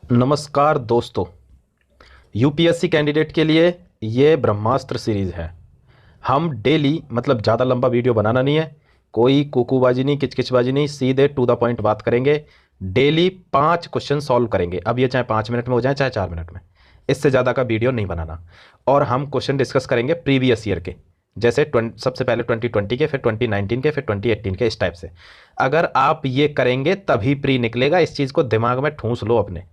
नमस्कार दोस्तों। UPSC candidate के लिए ये ब्रह्मास्त्र सीरीज़ है। हम डेली मतलब ज़्यादा लंबा वीडियो बनाना नहीं है, कोई कुकूबाजी नहीं, किचकिचबाजी नहीं, सीधे टू द पॉइंट बात करेंगे। डेली 5 क्वेश्चन सॉल्व करेंगे। अब ये चाहे 5 मिनट में हो जाए चाहे 4 मिनट में, इससे ज़्यादा का वीडियो नहीं बनाना। और हम क्वेश्चन डिस्कस करेंगे प्रीवियस ईयर के, जैसे सबसे पहले 2020 के, फिर 2019 के, फिर 2018 के, इस टाइप से। अगर आप ये करेंगे तभी प्री निकलेगा। इस चीज़ को दिमाग में ठूंस लो अपने,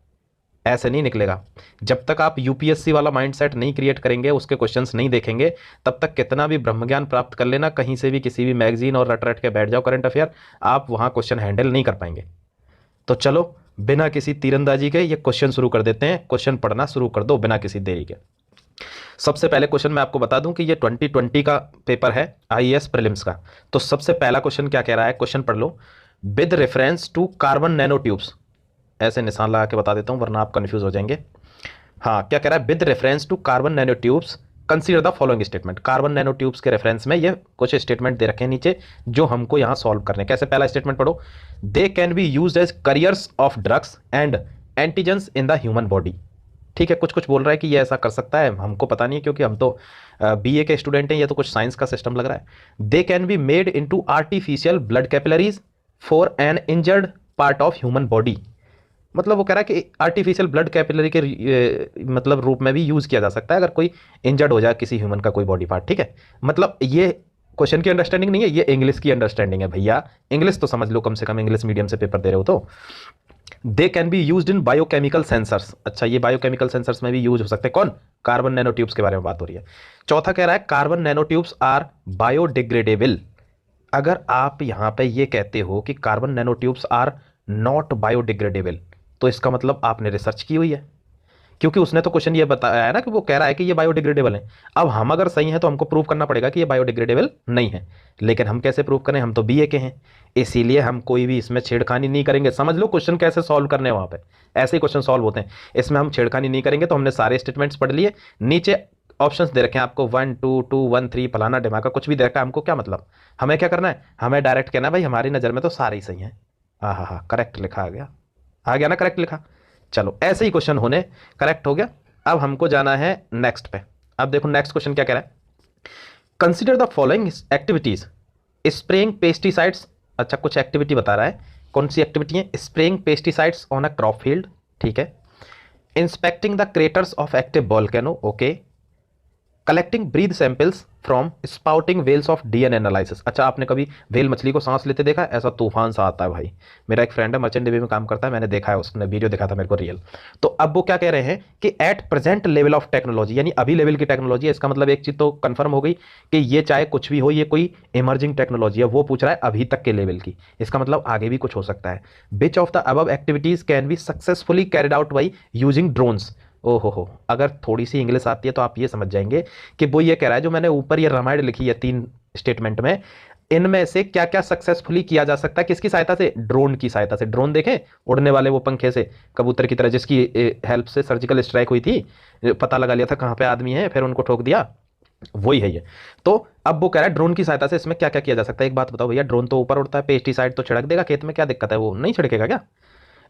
ऐसे नहीं निकलेगा। जब तक आप यूपीएससी वाला माइंडसेट नहीं क्रिएट करेंगे, उसके क्वेश्चंस नहीं देखेंगे, तब तक कितना भी ब्रह्म ज्ञान प्राप्त कर लेना, कहीं से भी किसी भी मैगजीन और रट रट के बैठ जाओ करंट अफेयर, आप वहां क्वेश्चन हैंडल नहीं कर पाएंगे। तो चलो बिना किसी तीरंदाजी के ये क्वेश्चन शुरू कर देते हैं। क्वेश्चन पढ़ना शुरू कर दो बिना किसी देरी के। सबसे पहले क्वेश्चन मैं आपको बता दूं कि ये 2020 का पेपर है, आईएएस प्रीलिम्स का। तो सबसे पहला क्वेश्चन क्या कह रहा है, क्वेश्चन पढ़ लो। With reference to carbon nano tubes, ऐसे निशान लगा के बता देता हूं वरना आप कंफ्यूज हो जाएंगे। हाँ, क्या कह रहा है, with reference to carbon nano tubes consider the following statement. Carbon nano tubes के रेफरेंस में ये कुछ स्टेटमेंट दे रखे हैं नीचे, जो हमको यहां सॉल्व करने। कैसे, पहला स्टेटमेंट पढ़ो। They can be used as carriers of drugs and antigens in the human body. ठीक है, कुछ कुछ बोल रहा है कि ये ऐसा कर सकता है, हमको पता नहीं है क्योंकि हम तो बीए के स्टूडेंट हैं, ये तो कुछ साइंस का सिस्टम लग रहा है। दे can be made into artificial blood capillaries for an injured part of human body. मतलब वो कह रहा है कि आर्टिफिशियल ब्लड कैपिलरी के मतलब रूप में भी यूज़ किया जा सकता है अगर कोई इंजर्ड हो जाए किसी ह्यूमन का कोई बॉडी पार्ट। ठीक है, मतलब ये क्वेश्चन की अंडरस्टैंडिंग नहीं है, ये इंग्लिश की अंडरस्टैंडिंग है भैया। इंग्लिश तो समझ लो, कम से कम इंग्लिश मीडियम से पेपर दे रहे हो तो। दे can be used in biochemical sensors. अच्छा, ये बायोकेमिकल सेंसर्स में भी यूज हो सकते हैं। कौन? कार्बन नैनो ट्यूब्स के बारे में बात हो रही है। चौथा कह रहा है carbon nano tubes are biodegradable. अगर आप यहां पे ये कहते हो कि carbon nano tubes are not biodegradable, तो इसका मतलब आपने रिसर्च की हुई है, क्योंकि उसने तो क्वेश्चन ये बताया है ना कि वो कह रहा है कि ये बायोडिग्रेडेबल है। अब हम अगर सही हैं तो हमको प्रूव करना पड़ेगा कि ये बायोडिग्रेडेबल नहीं है। लेकिन हम कैसे प्रूव करें, हम तो बीए के हैं, इसीलिए हम कोई भी इसमें छेड़खानी नहीं करेंगे। समझ लो क्वेश्चन कैसे सॉल्व करने हैं, वहां पे ऐसे ही क्वेश्चन सॉल्व होते हैं। इसमें हम छेड़खानी नहीं करेंगे। तो हमने सारे स्टेटमेंट्स पढ़ लिए। नीचे ऑप्शंस दे रखे हैं आपको, 1 2 2 1 3 फलाना ढिमाका कुछ भी दे रखा है। हमको क्या मतलब, हमें क्या करना है, हमें डायरेक्ट कहना है भाई हमारी नज़र में तो सारे ही सही हैं। हाँ हाँ हाँ, करेक्ट लिखा आ गया ना, करेक्ट लिखा। चलो ऐसे ही क्वेश्चन होने, करेक्ट हो गया। अब हमको जाना है नेक्स्ट पे। अब देखो नेक्स्ट क्वेश्चन क्या कह रहा है, consider the following activities. Spraying pesticides. अच्छा, कुछ एक्टिविटी बता रहा है, कौन सी एक्टिविटी है? Spraying pesticides on a crop field, ठीक है। Inspecting the craters of active volcano, okay. Collecting breath samples from spouting whales of DNA analysis. अच्छा, आपने कभी वेल मछली को सांस लेते देखा? ऐसा तूफान सा आता है भाई। मेरा एक फ्रेंड है, मर्चेंट नेवी में काम करता है, मैंने देखा है, उसने वीडियो दिखा था मेरे को रियल। तो अब वो क्या कह रहे हैं कि at present level of technology, यानी अभी लेवल की टेक्नोलॉजी है। इसका मतलब एक चीज तो कंफर्म हो गई कि ये चाहे कुछ भी हो, ये कोई इमर्जिंग टेक्नोलॉजी है। वो पूछ रहा है अभी तक के लेवल की, इसका मतलब आगे भी कुछ हो सकता है। Which of the above activities can be successfully carried out by using drones. ओहो, अगर थोड़ी सी इंग्लिश आती है तो आप ये समझ जाएंगे कि वो ये कह रहा है, जो मैंने ऊपर ये रामायण लिखी है 3 स्टेटमेंट में, इनमें से क्या क्या सक्सेसफुली किया जा सकता है, किसकी सहायता से? ड्रोन की सहायता से। ड्रोन देखें, उड़ने वाले वो पंखे से, कबूतर की तरह, जिसकी हेल्प से सर्जिकल स्ट्राइक हुई थी, पता लगा लिया था कहाँ पे आदमी है, फिर उनको ठोक दिया, वही है ये। तो अब वो कह रहा है ड्रोन की सहायता से इसमें क्या क्या किया जा सकता है। एक बात बताओ भैया, ड्रोन तो ऊपर उड़ता है, पेस्टिसाइड तो छिड़क देगा खेत में, क्या दिक्कत है? वो नहीं छिड़केगा क्या?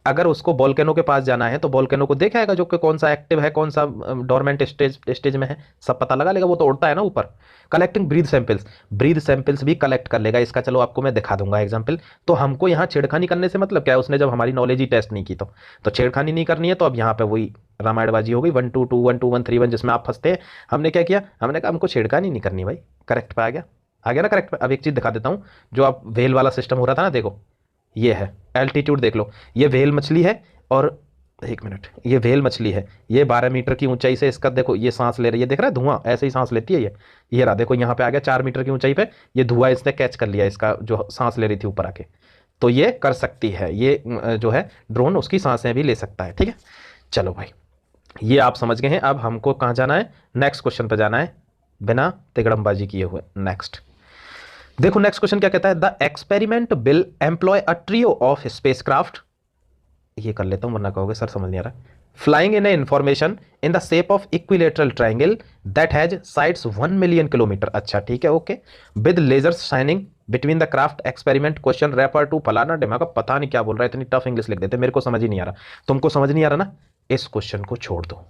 अगर उसको वोल्केनो के पास जाना है तो वोल्केनो को देखा आएगा जो कि कौन सा एक्टिव है, कौन सा डोरमेंट स्टेज में है, सब पता लगा लेगा। वो तो उड़ता है ना ऊपर। Collecting breath samples, breath samples भी कलेक्ट कर लेगा इसका। चलो आपको मैं दिखा दूंगा एग्जांपल। तो हमको यहाँ छेड़खानी करने से मतलब क्या है, उसने जब हमारी नॉलेज ही टेस्ट नहीं की तो छेड़खानी नहीं करनी है। तो अब यहाँ पे वही रामायणबाजी हो गई, 1 2 2 1 2 1 3 1, जिसमें आप फंसते हैं। हमने क्या किया, हमने कहा हमको छेड़खानी नहीं करनी भाई। करेक्ट पे आ गया ना, करेक्ट पे। अब एक चीज दिखा देता हूँ, जो आप वेल वाला सिस्टम हो रहा था ना, देखो ये है एल्टीट्यूड, देख लो, ये वेल मछली है। और एक मिनट, ये वेल मछली है, ये 12 मीटर की ऊंचाई से इसका देखो ये सांस ले रही है, देख रहा है धुआं ऐसे ही सांस लेती है ये रहा, देखो यहाँ पे आ गया 4 मीटर की ऊंचाई पे, ये धुआं इसने कैच कर लिया, इसका जो सांस ले रही थी ऊपर आके। तो ये कर सकती है, ये जो है ड्रोन उसकी सांसें भी ले सकता है। ठीक है, चलो भाई, ये आप समझ गए हैं। अब हमको कहाँ जाना है, नेक्स्ट क्वेश्चन पे जाना है, बिना तिगड़मबाजी किए हुए। नेक्स्ट देखो, नेक्स्ट क्वेश्चन क्या कहता है, the experiment will employ a trio of spacecraft. ये कर लेता हूं वरना कहोगे सर समझ नहीं आ रहा। Flying in a information in the shape of equilateral triangle that has sides 1 million kilometre. अच्छा ठीक है, okay. With lasers shining between the craft experiment question refer to फलाना ढिमाका, पता नहीं क्या बोल रहा है, इतनी टफ इंग्लिश लिख देते, मेरे को समझ ही नहीं आ रहा। तुमको समझ नहीं आ रहा ना, इस क्वेश्चन को छोड़ दो,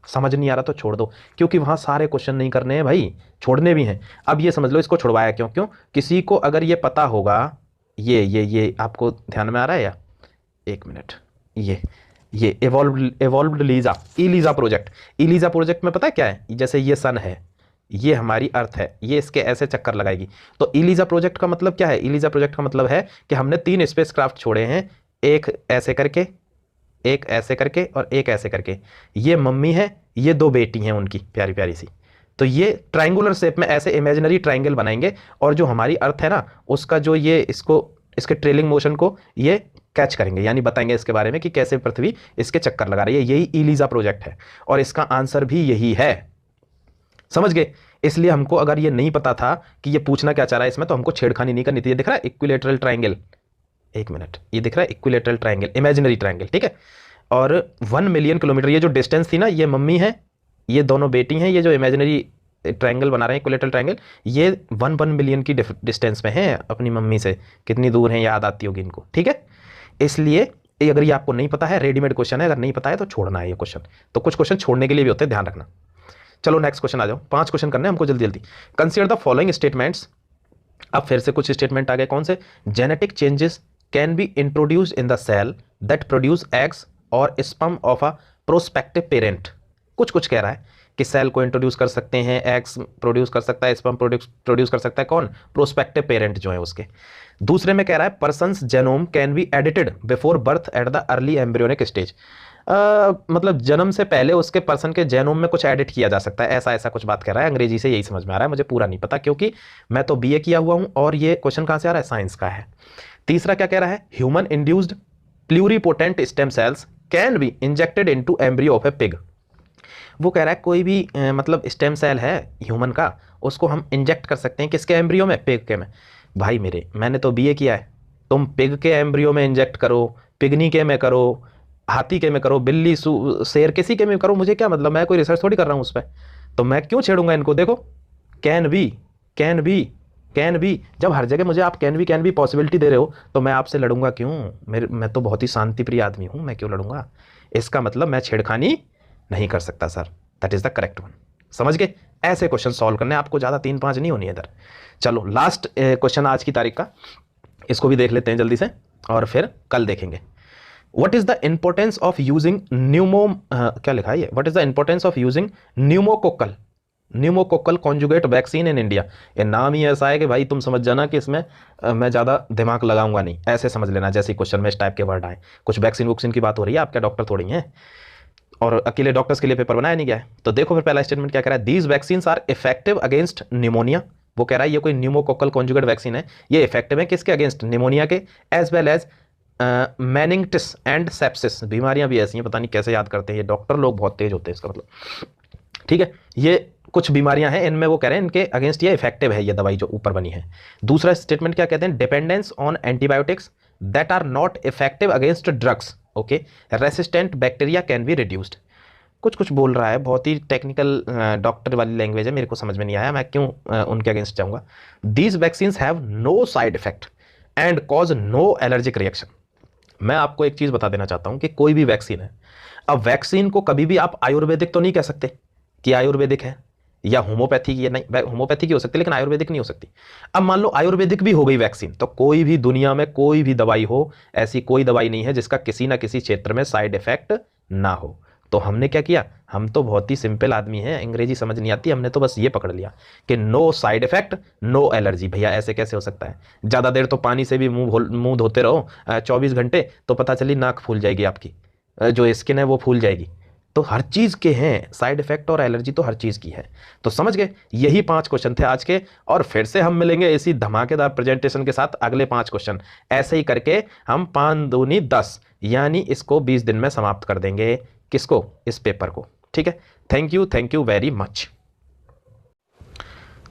समझ नहीं आ रहा तो छोड़ दो, क्योंकि वहां सारे क्वेश्चन नहीं करने हैं भाई, छोड़ने भी हैं। अब ये समझ लो इसको छुड़वाया क्यों क्यों, किसी को अगर ये पता होगा, ये आपको ध्यान में आ रहा है या, एक मिनट, ये एवॉल्व्ड लीजा, इलीजा प्रोजेक्ट, इलीजा प्रोजेक्ट में पता है क्या है, जैसे ये सन है, ये हमारी अर्थ है, ये इसके ऐसे चक्कर लगाएगी। तो इलीजा प्रोजेक्ट का मतलब क्या है, इलीजा प्रोजेक्ट का मतलब है कि हमने 3 स्पेसक्राफ्ट छोड़े हैं, एक ऐसे करके, एक ऐसे करके और एक ऐसे करके। ये मम्मी है, ये 2 बेटी हैं उनकी प्यारी प्यारी सी। तो ये ट्रायंगुलर शेप में ऐसे इमेजिनरी ट्रायंगल बनाएंगे, और जो हमारी अर्थ है ना उसका जो ये इसको, इसके ट्रेलिंग मोशन को ये कैच करेंगे, यानी बताएंगे इसके बारे में कि कैसे पृथ्वी इसके चक्कर लगा रही है। यही इलीजा प्रोजेक्ट है और इसका आंसर भी यही है, समझ गए। इसलिए हमको अगर ये नहीं पता था कि ये पूछना क्या चाह रहा है इसमें, तो हमको छेड़खानी नहीं करनी थी। ये दिख रहा है इक्विलेटरल ट्रायंगल, एक मिनट, ये दिख रहा है इक्विलेटरल ट्रायंगल, इमेजिनरी ट्रायंगल, ठीक है। और 1 मिलियन किलोमीटर, ये जो डिस्टेंस थी ना, ये मम्मी है, ये दोनों बेटी हैं, ये जो इमेजिनरी ट्रायंगल बना रहे हैं इक्विलेटरल ट्रायंगल, ये 1 मिलियन की डिस्टेंस में है अपनी मम्मी से। कितनी दूर है याद आती होगी इनको, ठीक है। इसलिए अगर ये आपको नहीं पता है, रेडीमेड क्वेश्चन है, अगर नहीं पता है तो छोड़ना है ये क्वेश्चन। तो कुछ क्वेश्चन छोड़ने के लिए भी होते हैं, ध्यान रखना। चलो नेक्स्ट क्वेश्चन आ जाओ, 5 क्वेश्चन करने हैं हमको जल्दी जल्दी। कंसीडर द फॉलोइंग स्टेटमेंट्स, अब फिर से कुछ स्टेटमेंट आ गए, कौन से, genetic changes can be introduced in the cell that produce eggs और sperm of a prospective parent. कुछ कुछ कह रहा है कि सेल को इंट्रोड्यूस कर सकते हैं, एग्स प्रोड्यूस कर सकता है, स्पर्म प्रोड्यूस कर सकता है, कौन, प्रोस्पेक्टिव पेरेंट जो है उसके। दूसरे में कह रहा है persons genome can be edited before birth at the early embryonic stage, मतलब जन्म से पहले उसके पर्सन के जेनोम में कुछ एडिट किया जा सकता है, ऐसा ऐसा कुछ बात कर रहा है। अंग्रेजी से यही समझ में आ रहा है, मुझे पूरा नहीं पता क्योंकि मैं तो बीए किया हुआ हूं, और ये क्वेश्चन कहां से आ रहा है, साइंस का है। तीसरा क्या कह रहा है, human induced pluripotent stem cells can be injected into embryo of A pig. वो कह रहा है कोई भी मतलब स्टेम सेल है ह्यूमन का, उसको हम इंजेक्ट कर सकते हैं किसके एम्ब्रियो में, पिग के में। भाई मेरे, मैंने तो बीए किया है, तुम पिग के एम्ब्रियो में इंजेक्ट करो, पिगनी के में करो, हाथी के में करो, बिल्ली शेर किसी के में करो, मुझे क्या मतलब, मैं कोई रिसर्च थोड़ी कर रहा हूँ उस पर, तो मैं क्यों छेड़ूंगा इनको। देखो can be, can be, can be, जब हर जगह मुझे आप कैन बी पॉसिबिलिटी दे रहे हो, तो मैं आपसे लड़ूंगा क्यों, मैं तो बहुत ही शांति प्रिय आदमी हूँ, मैं क्यों लड़ूंगा। इसका मतलब मैं छेड़खानी नहीं कर सकता sir, that is the correct one, समझ गए। ऐसे क्वेश्चन सॉल्व करने, आपको ज़्यादा 3-5 नहीं होनी है इधर। चलो लास्ट क्वेश्चन आज की तारीख का, इसको भी देख लेते हैं जल्दी से और फिर कल देखेंगे। What is the importance of using क्या लिखा है ये, What is the importance of using pneumococcal conjugate vaccine in India. ये नाम ही ऐसा है कि भाई तुम समझ जाना कि इसमें मैं ज़्यादा दिमाग लगाऊंगा नहीं, ऐसे समझ लेना जैसे क्वेश्चन में इस टाइप के वर्ड आए। कुछ वैक्सीन की बात हो रही है, आप क्या डॉक्टर थोड़ी हैं, और अकेले डॉक्टर्स के लिए पेपर बनाया नहीं गया है। तो देखो फिर पहला स्टेटमेंट क्या कह रहा है, these vaccine are effective against pneumonia. वो कह रहा है ये कोई न्यूमोकोकल कॉन्जुगेट वैक्सीन है, ये इफेक्टिव है किसके अगेंस्ट, निमोनिया के, as well as meningitis and sepsis. बीमारियां भी ऐसी हैं, पता नहीं कैसे याद करते हैं ये डॉक्टर लोग, बहुत तेज होते हैं इसका मतलब, ठीक है। ये कुछ बीमारियां हैं, इनमें वो कह रहे हैं इनके अगेंस्ट ये इफेक्टिव है ये दवाई जो ऊपर बनी है। दूसरा स्टेटमेंट क्या कहते हैं, dependence on antibiotics that are not effective against drugs, okay, resistant bacteria can be reduced. कुछ कुछ बोल रहा है, बहुत ही टेक्निकल डॉक्टर वाली लैंग्वेज है, मेरे को समझ में नहीं आया, मैं क्यों उनके अगेंस्ट जाऊंगा। These vaccines have no side effect and cause no allergic reaction. मैं आपको एक चीज़ बता देना चाहता हूं कि कोई भी वैक्सीन है, अब वैक्सीन को कभी भी आप आयुर्वेदिक तो नहीं कह सकते कि आयुर्वेदिक है, या होम्योपैथी की, नहीं होम्योपैथी की हो सकती है लेकिन आयुर्वेदिक नहीं हो सकती। अब मान लो आयुर्वेदिक भी हो गई वैक्सीन, तो कोई भी दुनिया में कोई भी दवाई हो, ऐसी कोई दवाई नहीं है जिसका किसी ना किसी क्षेत्र में साइड इफेक्ट ना हो। तो हमने क्या किया, हम तो बहुत ही सिंपल आदमी हैं, अंग्रेजी समझ नहीं आती, हमने तो बस ये पकड़ लिया कि no side effect no allergy. भैया ऐसे कैसे हो सकता है, ज़्यादा देर तो पानी से भी मुंह धोते रहो 24 घंटे, तो पता चली नाक फूल जाएगी आपकी, जो स्किन है वो फूल जाएगी। तो हर चीज़ के हैं साइड इफेक्ट, और एलर्जी तो हर चीज़ की है। तो समझ गए, यही 5 क्वेश्चन थे आज के, और फिर से हम मिलेंगे इसी धमाकेदार प्रेजेंटेशन के साथ अगले 5 क्वेश्चन। ऐसे ही करके हम 5 दूनी 10, यानी इसको 20 दिन में समाप्त कर देंगे। किसको, इस पेपर को, ठीक है। Thank you very much.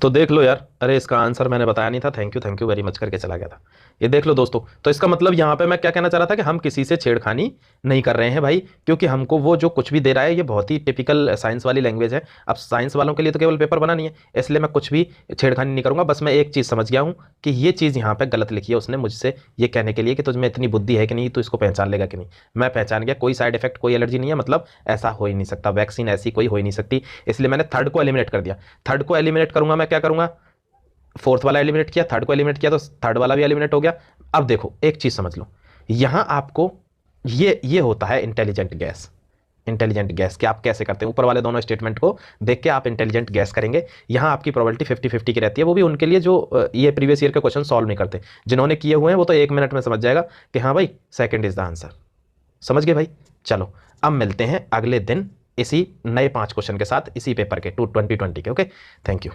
तो देख लो यार, अरे इसका आंसर मैंने बताया नहीं था, थैंक यू वेरी मच करके चला गया था। ये देख लो दोस्तों, तो इसका मतलब यहाँ पे मैं क्या कहना चाह रहा था कि हम किसी से छेड़खानी नहीं कर रहे हैं भाई, क्योंकि हमको वो जो कुछ भी दे रहा है ये बहुत ही टिपिकल साइंस वाली लैंग्वेज है। अब साइंस वालों के लिए तो केवल पेपर बना नहीं है, इसलिए मैं कुछ भी छेड़खानी नहीं करूंगा। बस मैं एक चीज़ समझ गया हूँ कि ये चीज़ यहाँ पे गलत लिखी है उसने मुझसे ये कहने के लिए कि तुझमें इतनी बुद्धि है कि नहीं, तो इसको पहचान लेगा कि नहीं। मैं पहचान गया, कोई साइड इफेक्ट कोई एलर्जी नहीं है, मतलब ऐसा हो ही नहीं सकता, वैक्सीन ऐसी कोई हो ही नहीं सकती, इसलिए मैंने थर्ड को एलिमिनेट कर दिया। थर्ड को एलिमिनेट करूंगा मैं क्या करूंगा, फोर्थ वाला एलिमिनेट किया, थर्ड को एलिमिनेट किया तो थर्ड वाला भी एलिमिनेट हो गया। अब देखो एक चीज समझ लो, यहां आपको ये होता है इंटेलिजेंट गैस। इंटेलिजेंट गैस कि आप कैसे करते हैं, ऊपर वाले दोनों स्टेटमेंट को देख के आप इंटेलिजेंट गैस करेंगे। यहां आपकी प्रोबेबिलिटी 50-50 की रहती है, वो भी उनके लिए जो ये प्रीवियस ईयर के क्वेश्चन सॉल्व नहीं करते। जिन्होंने किए हुए हैं वो तो 1 मिनट में समझ जाएगा कि हाँ भाई सेकंड इज द आंसर। समझ गए भाई? चलो अब मिलते हैं अगले दिन इसी नए 5 क्वेश्चन के साथ, इसी पेपर के 2020 के। Okay, thank you.